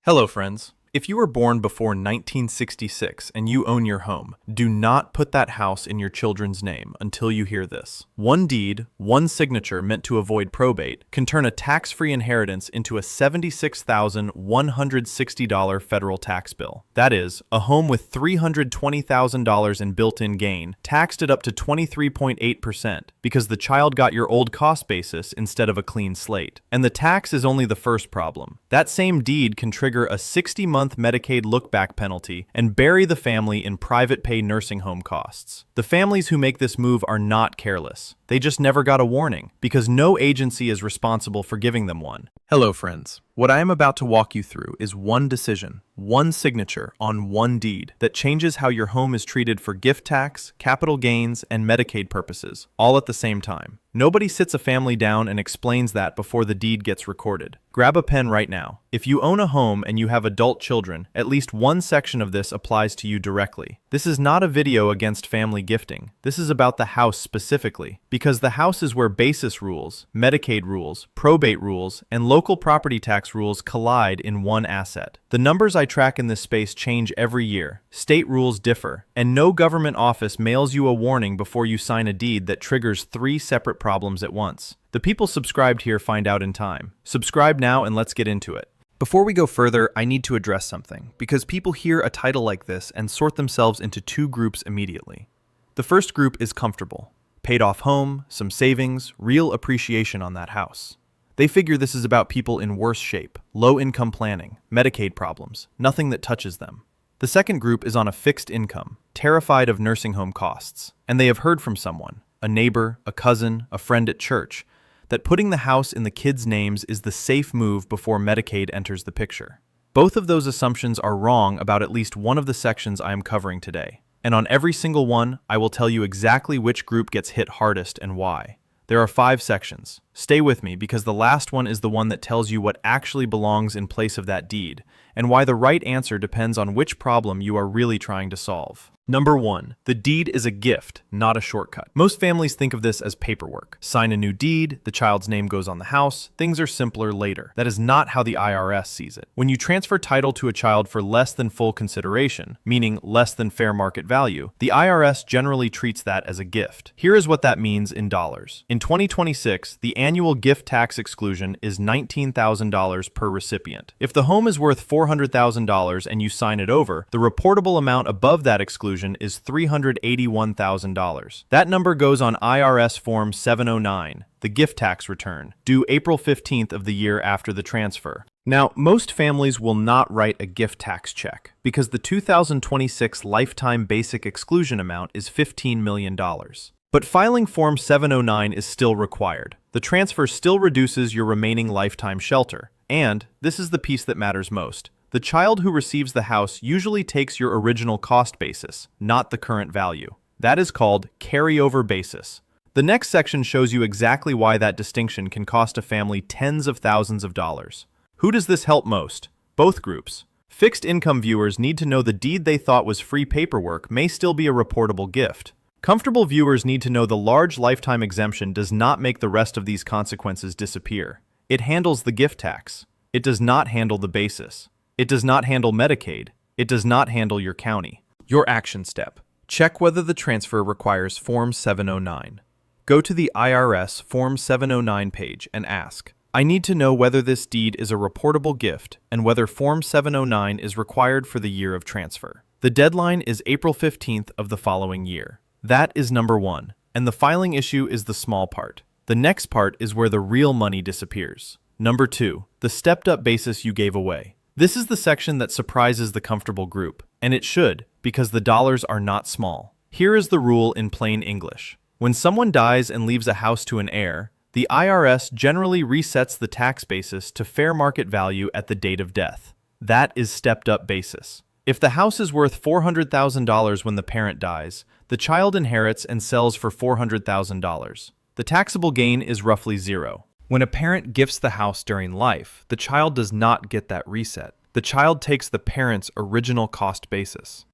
Hello, friends. If you were born before 1966 and you own your home, do not put that house in your children's name until you hear this. One deed, one signature meant to avoid probate, can turn a tax-free inheritance into a $76,160 federal tax bill. That is, a home with $320,000 in built-in gain, taxed at up to 23.8% because the child got your old cost basis instead of a clean slate. And the tax is only the first problem. That same deed can trigger a 60-month Medicaid look-back penalty and bury the family in private pay nursing home costs. The families who make this move are not careless. They just never got a warning, because no agency is responsible for giving them one. Hello, friends. What I am about to walk you through is one decision, one signature on one deed that changes how your home is treated for gift tax, capital gains, and Medicaid purposes, all at the same time. Nobody sits a family down and explains that before the deed gets recorded. Grab a pen right now. If you own a home and you have adult children, at least one section of this applies to you directly. This is not a video against family gifting. This is about the house specifically, because the house is where basis rules, Medicaid rules, probate rules, and local property tax rules collide in one asset. The numbers I track in this space change every year. State rules differ, and no government office mails you a warning before you sign a deed that triggers 3 separate problems at once. The people subscribed here find out in time. Subscribe now and let's get into it. Before we go further, I need to address something, because people hear a title like this and sort themselves into 2 groups immediately. The first group is comfortable. Paid off home, some savings, real appreciation on that house. They figure this is about people in worse shape, low income planning, Medicaid problems, nothing that touches them. The second group is on a fixed income, terrified of nursing home costs, and they have heard from someone, a neighbor, a cousin, a friend at church, that putting the house in the kids' names is the safe move before Medicaid enters the picture. Both of those assumptions are wrong about at least one of the sections I am covering today. And on every single one, I will tell you exactly which group gets hit hardest and why. There are 5 sections. Stay with me, because the last one is the one that tells you what actually belongs in place of that deed, and why the right answer depends on which problem you are really trying to solve. Number 1. The deed is a gift, not a shortcut. Most families think of this as paperwork. Sign a new deed, the child's name goes on the house, things are simpler later. That is not how the IRS sees it. When you transfer title to a child for less than full consideration, meaning less than fair market value, the IRS generally treats that as a gift. Here is what that means in dollars. In 2026, the annual gift tax exclusion is $19,000 per recipient. If the home is worth $400,000 and you sign it over, the reportable amount above that exclusion is $381,000. That number goes on IRS Form 709, the gift tax return, due April 15th of the year after the transfer. Now, most families will not write a gift tax check because the 2026 lifetime basic exclusion amount is $15 million. But filing Form 709 is still required. The transfer still reduces your remaining lifetime shelter. And, this is the piece that matters most, the child who receives the house usually takes your original cost basis, not the current value. That is called carryover basis. The next section shows you exactly why that distinction can cost a family tens of thousands of dollars. Who does this help most? Both groups. Fixed income viewers need to know the deed they thought was free paperwork may still be a reportable gift. Comfortable viewers need to know the large lifetime exemption does not make the rest of these consequences disappear. It handles the gift tax. It does not handle the basis. It does not handle Medicaid. It does not handle your county. Your action step. Check whether the transfer requires Form 709. Go to the IRS Form 709 page and ask, I need to know whether this deed is a reportable gift and whether Form 709 is required for the year of transfer. The deadline is April 15th of the following year. That is number 1, and the filing issue is the small part. The next part is where the real money disappears. Number 2, the stepped-up basis you gave away. This is the section that surprises the comfortable group, and it should, because the dollars are not small. Here is the rule in plain English. When someone dies and leaves a house to an heir, the IRS generally resets the tax basis to fair market value at the date of death. That is stepped-up basis. If the house is worth $400,000 when the parent dies, the child inherits and sells for $400,000. The taxable gain is roughly 0. When a parent gifts the house during life, the child does not get that reset. The child takes the parent's original cost basis.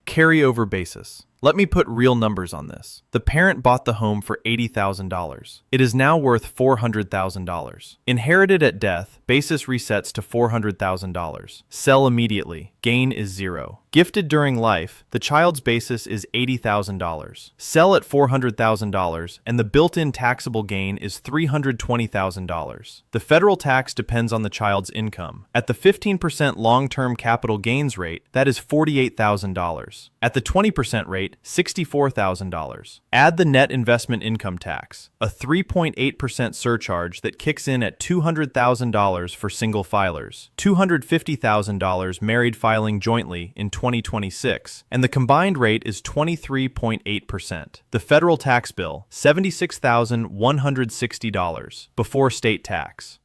Carryover basis. Let me put real numbers on this. The parent bought the home for $80,000. It is now worth $400,000. Inherited at death, basis resets to $400,000. Sell immediately. Gain is zero. Gifted during life, the child's basis is $80,000. Sell at $400,000, and the built-in taxable gain is $320,000. The federal tax depends on the child's income. At the 15% long-term capital gains rate, that is $48,000. At the 20% rate, $64,000. Add the net investment income tax, a 3.8% surcharge that kicks in at $200,000 for single filers, $250,000 married filing jointly in 2026, and the combined rate is 23.8%. The federal tax bill, $76,160 before state tax.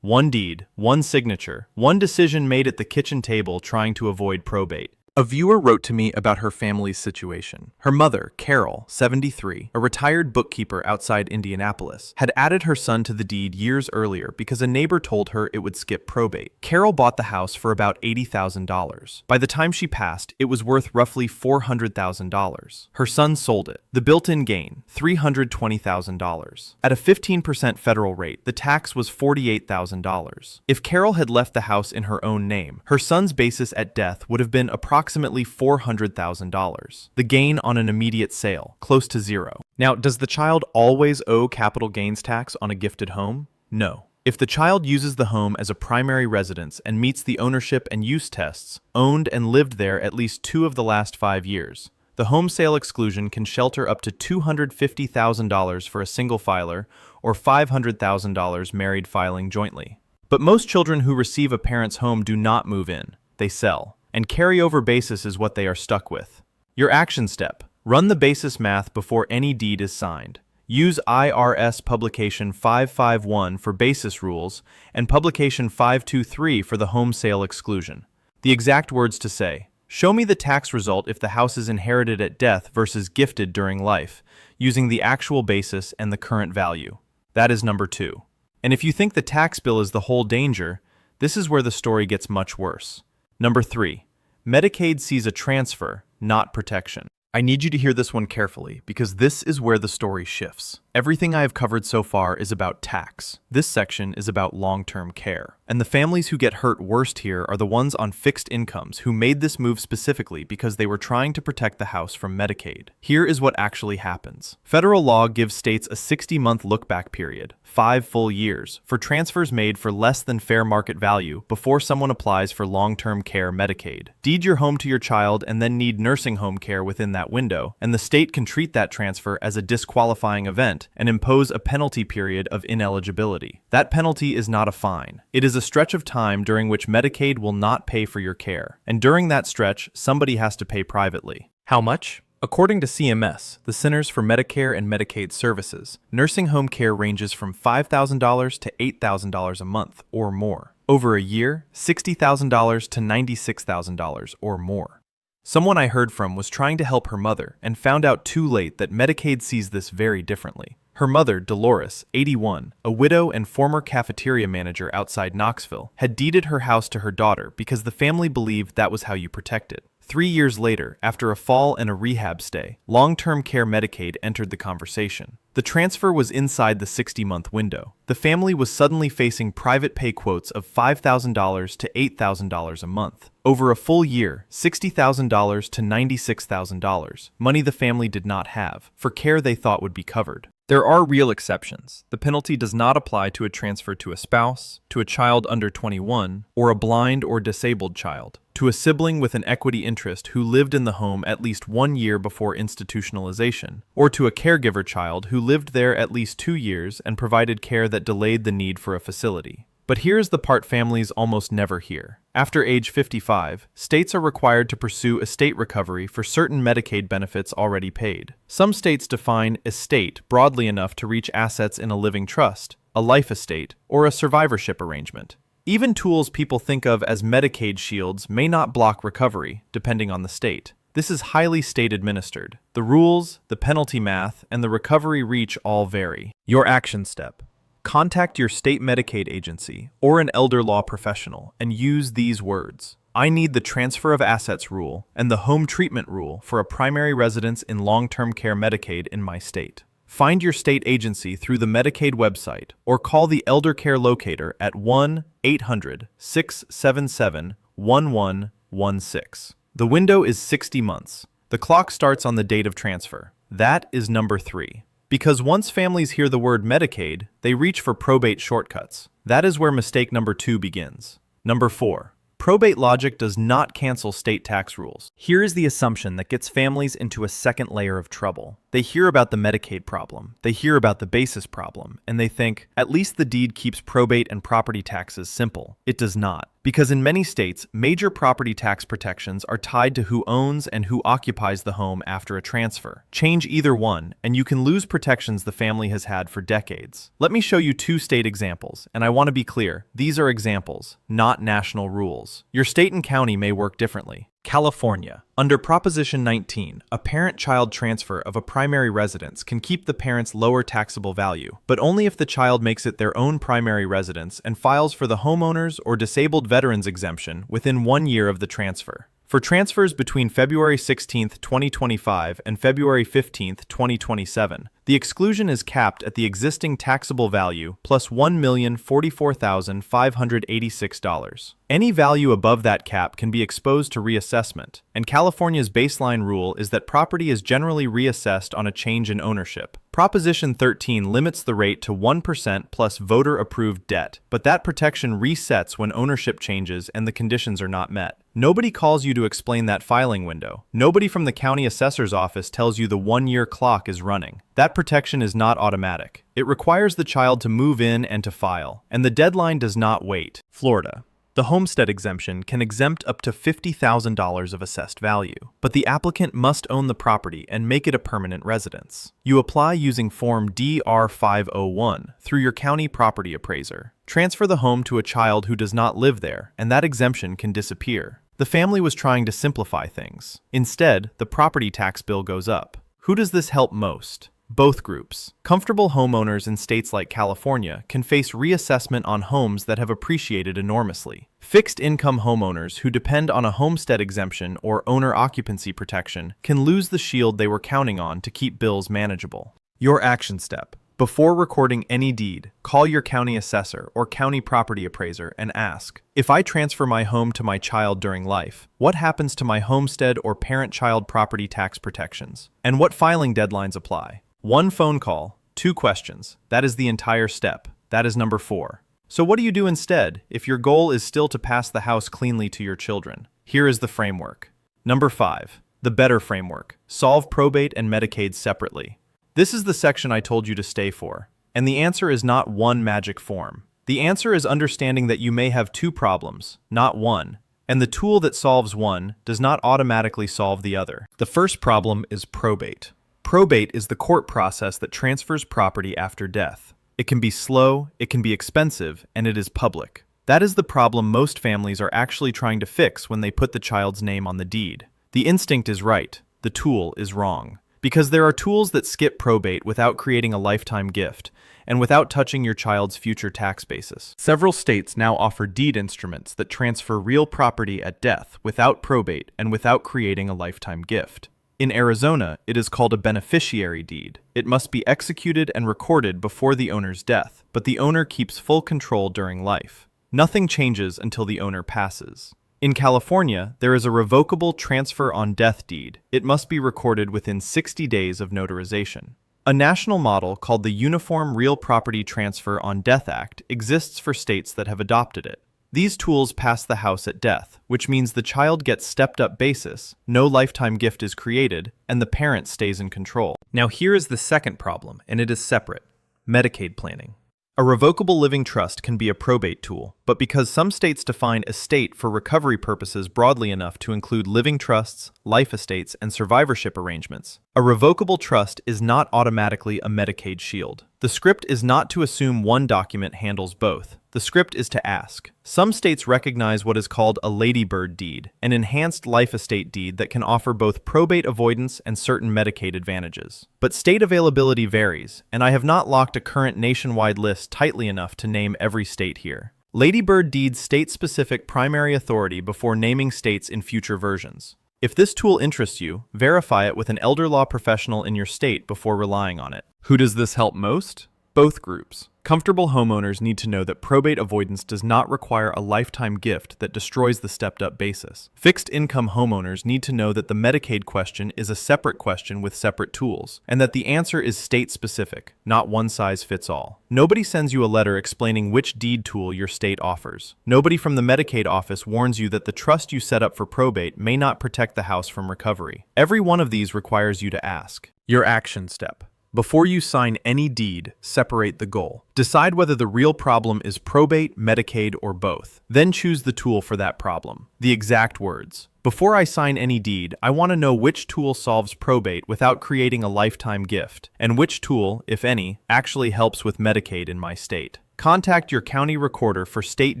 One deed, one signature, one decision made at the kitchen table trying to avoid probate. A viewer wrote to me about her family's situation. Her mother, Carol, 73, a retired bookkeeper outside Indianapolis, had added her son to the deed years earlier because a neighbor told her it would skip probate. Carol bought the house for about $80,000. By the time she passed, it was worth roughly $400,000. Her son sold it. The built-in gain, $320,000. At a 15% federal rate, the tax was $48,000. If Carol had left the house in her own name, her son's basis at death would have been approximately $400,000. The gain on an immediate sale, close to zero. Now, does the child always owe capital gains tax on a gifted home? No. If the child uses the home as a primary residence and meets the ownership and use tests, owned and lived there at least 2 of the last 5 years, the home sale exclusion can shelter up to $250,000 for a single filer or $500,000 married filing jointly. But most children who receive a parent's home do not move in, they sell. And carryover basis is what they are stuck with. Your action step: run the basis math before any deed is signed. Use IRS Publication 551 for basis rules and Publication 523 for the home sale exclusion. The exact words to say: show me the tax result if the house is inherited at death versus gifted during life, using the actual basis and the current value. That is number 2. And if you think the tax bill is the whole danger, this is where the story gets much worse. Number 3. Medicaid sees a transfer, not protection. I need you to hear this one carefully because this is where the story shifts. Everything I have covered so far is about tax. This section is about long-term care. And the families who get hurt worst here are the ones on fixed incomes who made this move specifically because they were trying to protect the house from Medicaid. Here is what actually happens. Federal law gives states a 60-month look-back period, 5 full years, for transfers made for less than fair market value before someone applies for long-term care Medicaid. Deed your home to your child and then need nursing home care within that window, and the state can treat that transfer as a disqualifying event and impose a penalty period of ineligibility. That penalty is not a fine. It is a stretch of time during which Medicaid will not pay for your care, and during that stretch, somebody has to pay privately. How much? According to CMS, the Centers for Medicare and Medicaid Services, nursing home care ranges from $5,000 to $8,000 a month or more. Over a year, $60,000 to $96,000 or more. Someone I heard from was trying to help her mother and found out too late that Medicaid sees this very differently. Her mother, Dolores, 81, a widow and former cafeteria manager outside Knoxville, had deeded her house to her daughter because the family believed that was how you protect it. 3 years later, after a fall and a rehab stay, long-term care Medicaid entered the conversation. The transfer was inside the 60-month window. The family was suddenly facing private pay quotes of $5,000 to $8,000 a month. Over a full year, $60,000 to $96,000, money the family did not have, for care they thought would be covered. There are real exceptions. The penalty does not apply to a transfer to a spouse, to a child under 21, or a blind or disabled child, to a sibling with an equity interest who lived in the home at least 1 year before institutionalization, or to a caregiver child who lived there at least 2 years and provided care that delayed the need for a facility. But here's the part families almost never hear. After age 55, states are required to pursue estate recovery for certain Medicaid benefits already paid. Some states define estate broadly enough to reach assets in a living trust, a life estate, or a survivorship arrangement. Even tools people think of as Medicaid shields may not block recovery, depending on the state. This is highly state-administered. The rules, the penalty math, and the recovery reach all vary. Your action step. Contact your state Medicaid agency or an elder law professional and use these words. I need the transfer of assets rule and the home treatment rule for a primary residence in long-term care Medicaid in my state. Find your state agency through the Medicaid website or call the Elder Care Locator at 1-800-677-1116. The window is 60 months. The clock starts on the date of transfer. That is number 3. Because once families hear the word Medicaid, they reach for probate shortcuts. That is where mistake number 2 begins. Number 4. Probate logic does not cancel state tax rules. Here is the assumption that gets families into a second layer of trouble. They hear about the Medicaid problem, they hear about the basis problem, and they think, at least the deed keeps probate and property taxes simple. It does not. Because in many states, major property tax protections are tied to who owns and who occupies the home after a transfer. Change either one, and you can lose protections the family has had for decades. Let me show you 2 state examples, and I want to be clear, these are examples, not national rules. Your state and county may work differently. California. Under Proposition 19, a parent-child transfer of a primary residence can keep the parent's lower taxable value, but only if the child makes it their own primary residence and files for the homeowners or disabled veterans exemption within 1 year of the transfer. For transfers between February 16, 2025 and February 15, 2027, the exclusion is capped at the existing taxable value plus $1,044,586. Any value above that cap can be exposed to reassessment, and California's baseline rule is that property is generally reassessed on a change in ownership. Proposition 13 limits the rate to 1% plus voter-approved debt, but that protection resets when ownership changes and the conditions are not met. Nobody calls you to explain that filing window. Nobody from the county assessor's office tells you the 1-year clock is running. That protection is not automatic. It requires the child to move in and to file, and the deadline does not wait. Florida. The homestead exemption can exempt up to $50,000 of assessed value, but the applicant must own the property and make it a permanent residence. You apply using Form DR-501 through your county property appraiser. Transfer the home to a child who does not live there, and that exemption can disappear. The family was trying to simplify things. Instead, the property tax bill goes up. Who does this help most? Both groups. Comfortable homeowners in states like California can face reassessment on homes that have appreciated enormously. Fixed-income homeowners who depend on a homestead exemption or owner occupancy protection can lose the shield they were counting on to keep bills manageable. Your action step. Before recording any deed, call your county assessor or county property appraiser and ask, if I transfer my home to my child during life, what happens to my homestead or parent-child property tax protections? And what filing deadlines apply? 1 phone call, 2 questions. That is the entire step. That is number 4. So what do you do instead if your goal is still to pass the house cleanly to your children? Here is the framework. Number 5. The better framework. Solve probate and Medicaid separately. This is the section I told you to stay for. And the answer is not one magic form. The answer is understanding that you may have 2 problems, not one. And the tool that solves one does not automatically solve the other. The first problem is probate. Probate is the court process that transfers property after death. It can be slow, it can be expensive, and it is public. That is the problem most families are actually trying to fix when they put the child's name on the deed. The instinct is right, the tool is wrong. Because there are tools that skip probate without creating a lifetime gift, and without touching your child's future tax basis. Several states now offer deed instruments that transfer real property at death without probate and without creating a lifetime gift. In Arizona, it is called a beneficiary deed. It must be executed and recorded before the owner's death, but the owner keeps full control during life. Nothing changes until the owner passes. In California, there is a revocable transfer on death deed. It must be recorded within 60 days of notarization. A national model called the Uniform Real Property Transfer on Death Act exists for states that have adopted it. These tools pass the house at death, which means the child gets stepped-up basis, no lifetime gift is created, and the parent stays in control. Now here is the second problem, and it is separate: Medicaid planning. A revocable living trust can be a probate tool, but because some states define estate for recovery purposes broadly enough to include living trusts, life estates, and survivorship arrangements, a revocable trust is not automatically a Medicaid shield. The script is not to assume one document handles both. The script is to ask. Some states recognize what is called a ladybird deed, an enhanced life estate deed that can offer both probate avoidance and certain Medicaid advantages. But state availability varies, and I have not locked a current nationwide list tightly enough to name every state here. Ladybird deeds state-specific primary authority before naming states in future versions. If this tool interests you, verify it with an elder law professional in your state before relying on it. Who does this help most? Both groups. Comfortable homeowners need to know that probate avoidance does not require a lifetime gift that destroys the stepped-up basis. Fixed-income homeowners need to know that the Medicaid question is a separate question with separate tools, and that the answer is state-specific, not one-size-fits-all. Nobody sends you a letter explaining which deed tool your state offers. Nobody from the Medicaid office warns you that the trust you set up for probate may not protect the house from recovery. Every one of these requires you to ask. Your action step. Before you sign any deed, separate the goal. Decide whether the real problem is probate, Medicaid, or both. Then choose the tool for that problem. The exact words. Before I sign any deed, I want to know which tool solves probate without creating a lifetime gift, and which tool, if any, actually helps with Medicaid in my state. Contact your county recorder for state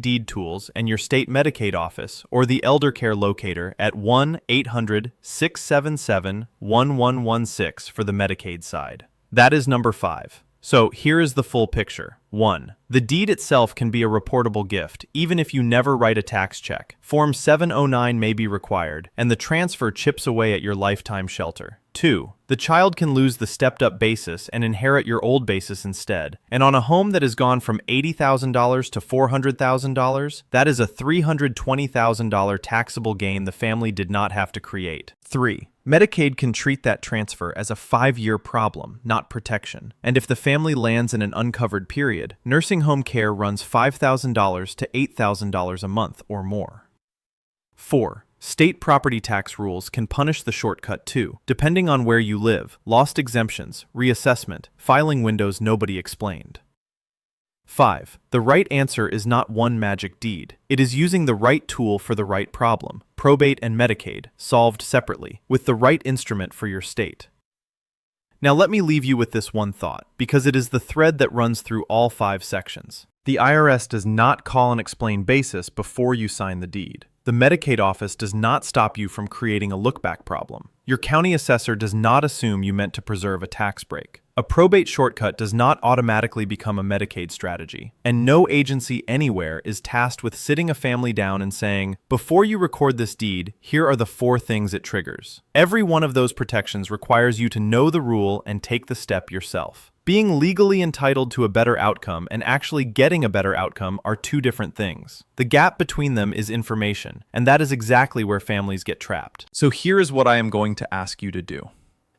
deed tools and your state Medicaid office or the elder care locator at 1-800-677-1116 for the Medicaid side. That is number 5. So here is the full picture. 1. The deed itself can be a reportable gift, even if you never write a tax check. Form 709 may be required, and the transfer chips away at your lifetime shelter. 2. The child can lose the stepped-up basis and inherit your old basis instead. And on a home that has gone from $80,000 to $400,000, that is a $320,000 taxable gain the family did not have to create. 3. Medicaid can treat that transfer as a 5-year problem, not protection. And if the family lands in an uncovered period, nursing home care runs $5,000 to $8,000 a month or more. 4. State property tax rules can punish the shortcut too, depending on where you live, lost exemptions, reassessment, filing windows nobody explained. 5. The right answer is not one magic deed. It is using the right tool for the right problem, probate and Medicaid, solved separately, with the right instrument for your state. Now let me leave you with this one thought, because it is the thread that runs through all 5 sections. The IRS does not call and explain basis before you sign the deed. The Medicaid office does not stop you from creating a look-back problem. Your county assessor does not assume you meant to preserve a tax break. A probate shortcut does not automatically become a Medicaid strategy. And no agency anywhere is tasked with sitting a family down and saying, before you record this deed, here are the 4 things it triggers. Every one of those protections requires you to know the rule and take the step yourself. Being legally entitled to a better outcome and actually getting a better outcome are 2 different things. The gap between them is information, and that is exactly where families get trapped. So here is what I am going to ask you to do.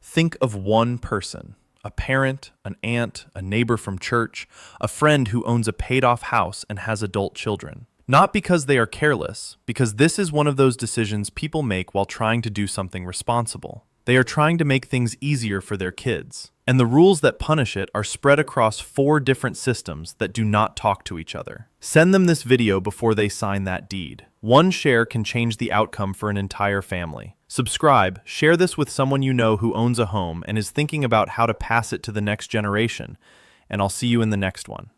Think of one person, a parent, an aunt, a neighbor from church, a friend who owns a paid-off house and has adult children. Not because they are careless, because this is one of those decisions people make while trying to do something responsible. They are trying to make things easier for their kids. And the rules that punish it are spread across 4 different systems that do not talk to each other. Send them this video before they sign that deed. One share can change the outcome for an entire family. Subscribe, share this with someone you know who owns a home and is thinking about how to pass it to the next generation, and I'll see you in the next one.